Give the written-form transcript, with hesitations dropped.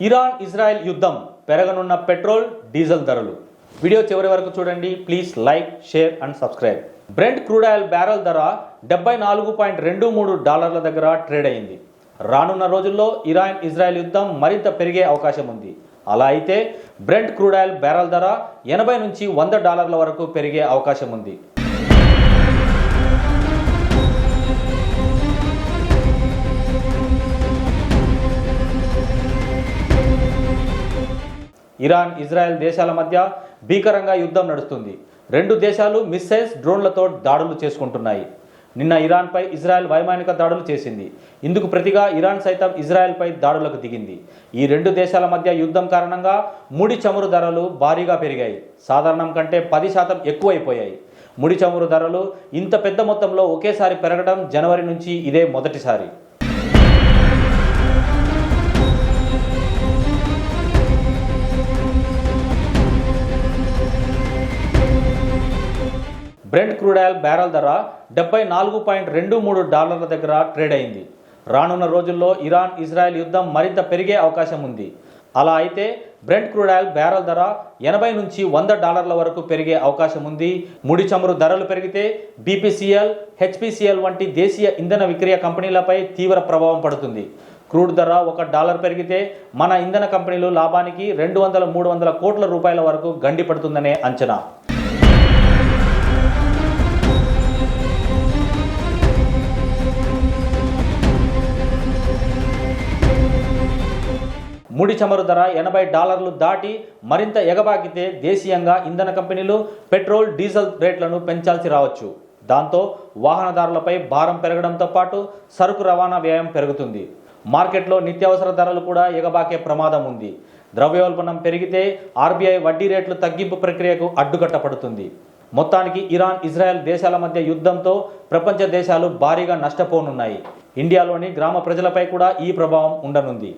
Iran Israel యుద్ధం, పెరగనున్న petrol diesel ధరలు. Video చివరి వరకు చూడండి. Please like, share and subscribe. Brent crude oil barrel ధర $74.23 దగ్గర ట్రేడ్ అయింది. రానున్న రోజుల్లో ఇరాన్ ఇజ్రాయెల్ యుద్ధం మరింత పెరిగే అవకాశం ఉంది. అలా అయితే బ్రెంట్ క్రూడ్ ఆయిల్ బ్యారెల్ ధర $80 నుంచి $100 వరకు పెరిగే అవకాశం ఉంది. ఇరాన్ ఇజ్రాయెల్ దేశాల మధ్య భీకరంగా యుద్ధం నడుస్తుంది. రెండు దేశాలు మిస్సైల్స్, డ్రోన్లతో దాడులు చేసుకుంటున్నాయి. నిన్న ఇరాన్పై ఇజ్రాయెల్ వైమానిక దాడులు చేసింది. ఇందుకు ప్రతిగా ఇరాన్ సైతం ఇజ్రాయెల్పై దాడులకు దిగింది. ఈ రెండు దేశాల మధ్య యుద్ధం కారణంగా ముడి చమురు ధరలు భారీగా పెరిగాయి. సాధారణం కంటే 10% ఎక్కువైపోయాయి. ముడి చమురు ధరలు ఇంత పెద్ద మొత్తంలో ఒకేసారి పెరగడం జనవరి నుంచి ఇదే మొదటిసారి. బ్రెంట్ క్రూడ్ ఆయిల్ బ్యారెల్ ధర $74.23 దగ్గర ట్రేడ్ అయింది. రానున్న రోజుల్లో ఇరాన్ ఇజ్రాయెల్ యుద్ధం మరింత పెరిగే అవకాశం ఉంది. అలా అయితే బ్రెంట్ క్రూడ్ ఆయిల్ బ్యారెల్ ధర $80 నుంచి $100 వరకు పెరిగే అవకాశం ఉంది. ముడి చమురు ధరలు పెరిగితే BPCL, HPCL వంటి దేశీయ ఇంధన విక్రయ కంపెనీలపై తీవ్ర ప్రభావం పడుతుంది. క్రూడ్ ధర $1 పెరిగితే మన ఇంధన కంపెనీలు లాభానికి 200-300 కోట్ల రూపాయల వరకు గండిపడుతుందనే అంచనా. ముడి చమురు ధర $80 దాటి మరింత ఎగబాకితే దేశీయంగా ఇంధన కంపెనీలు పెట్రోల్, డీజిల్ రేట్లను పెంచాల్సి రావచ్చు. దాంతో వాహనదారులపై భారం పెరగడంతో పాటు సరుకు రవాణా వ్యయం పెరుగుతుంది. మార్కెట్లో నిత్యావసర ధరలు కూడా ఎగబాకే ప్రమాదం ఉంది. ద్రవ్యోల్బణం పెరిగితే RBI వడ్డీ రేట్లు తగ్గింపు ప్రక్రియకు అడ్డుకట్టపడుతుంది. మొత్తానికి ఇరాన్ ఇజ్రాయెల్ దేశాల మధ్య యుద్ధంతో ప్రపంచ దేశాలు భారీగా నష్టపోనున్నాయి. ఇండియాలోని గ్రామ ప్రజలపై కూడా ఈ ప్రభావం ఉండనుంది.